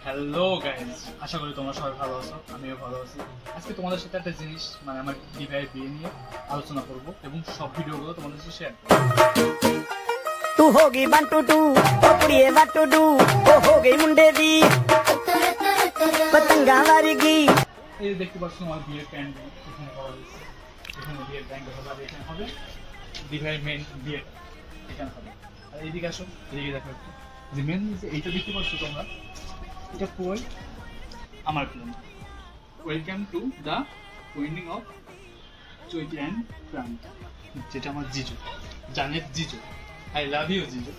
Hello guys, আশা করি তোমরা সবাই ভালো আছো, আমিও ভালো আছি। আজকে তোমাদের সাথে একটা জিনিস মানে আমার দিভাইয়ের বিয়ে নিয়ে আলোচনা করব এবং সব ভিডিওগুলো তোমাদের সাথে শেয়ার করব। तू होगी 1 2 2 ओ कुड़िए व्हाट टू डू ओ हो गई मुंडे दी पतंगा वारीगी। এই যে দেখতে পাচ্ছ আমার বিয়ের প্যান্ট এখানে করা হয়েছে, এখানে বিয়ের প্যান্ট হবে, এখানে হবে দিভাইয়ের মেন বিয়ে, এখানে হবে। আর এইদিকে আসো, এদিকে দেখো একটু যে মেন যে এইটা দেখতে পাচ্ছ তোমরা, এটা কই আমার plan. Welcome to the wedding of Chaiti and প্রান্ত, যেটা আমার জিজু, জানেত জিজু, আই লাভ ইউ জিজু,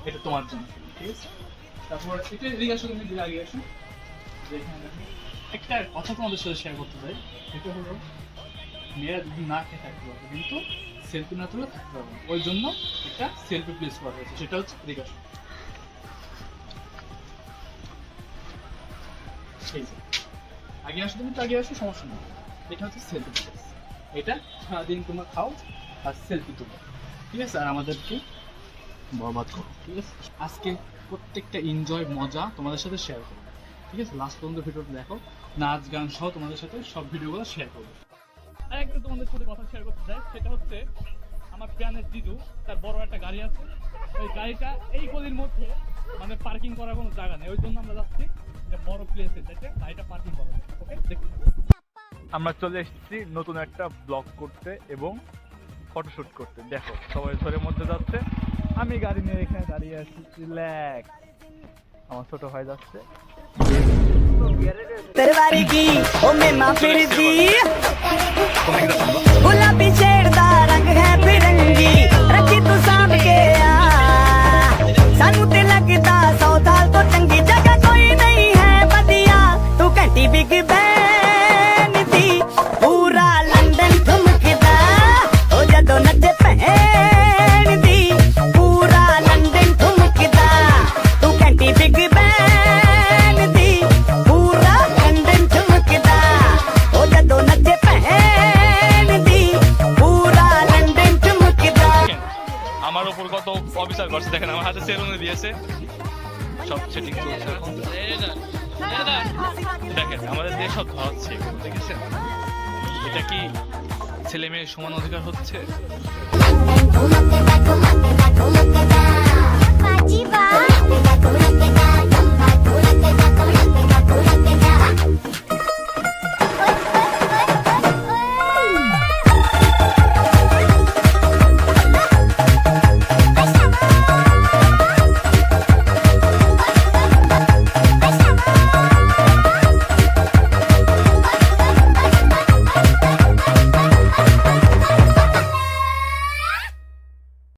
এটা তোমার জন্য, ঠিক আছে? তারপর এটা এদিকে আসো, তুমি দিকে আগে আসো। এখানে দেখো একটা কথা তোমাদের সাথে শেয়ার করতে চাই, সেটা হলো মেয়েরা যদি না খেয়ে থাকতে পারবে কিন্তু সেলফি না তুলে থাকতে পারবে, ওই জন্য একটা সেলফি প্লেস করা হয়েছে, সেটা হচ্ছে এদিকে আসো। আগে আসো, তুমি তো আগে আসো, সমস্যা নেই। এটা হচ্ছে সেলফি প্লেস, এটা সারাদিন তোমরা খাও আর সেলফি তুলো, ঠিক আছে? আর আমাদেরকে বরবাদ করো, ঠিক আছে? আজকে প্রত্যেকটা এনজয় মজা তোমাদের সাথে শেয়ার করবো, ঠিক আছে? লাস্ট পর্যন্ত ভিডিওটা দেখো, নাচ গান সহ তোমাদের সাথে সব ভিডিওগুলো শেয়ার করবো। আর একটা তোমাদের সাথে কথা শেয়ার করতে চাই, সেটা হচ্ছে আমার প্রাণের জিজু, তার বড় একটা গাড়ি আছে, ওই গাড়িটা এই গলির মধ্যে মানে পার্কিং করার কোনো জায়গা নেই, ওই জন্য আমরা যাচ্ছি একটা বড় প্লেসে যেটা গাড়িটা পার্কিং করা যায়। ওকে, দেখতে আমরা চলে এসেছি নতুন একটা ব্লগ করতে এবং ফটোশুট করতে। দেখো সবাই ঝড়ের মধ্যে যাচ্ছে, আমি গাড়ি নিয়ে এখানে দাঁড়িয়ে আছি রিল্যাক্স, আমার ছোট ভাই যাচ্ছে। तेरे वारीगी ओ मैं मां फिर दी गुलाबी शेर दा रंग है फिरंगी रखी तू सांभ के आ सानू ते लगदा 100 साल तो चंगी जगह कोई नहीं है बदिया तू घंटी बिग बैन दी पूरा लंदन ठुमकदा ओ जदों नचे भैन दी पूरा लंदन ठुमकदा तू घंटी बिग बैन दी पूरा लंदन ठुमकदा ओ जदों नचे भैन दी पूरा लंदन ठुमकदा। আমার উপর কত অবিচার করছে দেখেন, আমার হাতে সেলুনে দিয়েছে, সব সেটিং চলছে এখন। দেখেন আমাদের দেশ সব ধরাচ্ছে, দেখেছেন? এটা কি ছেলে মেয়ের সমান অধিকার হচ্ছে?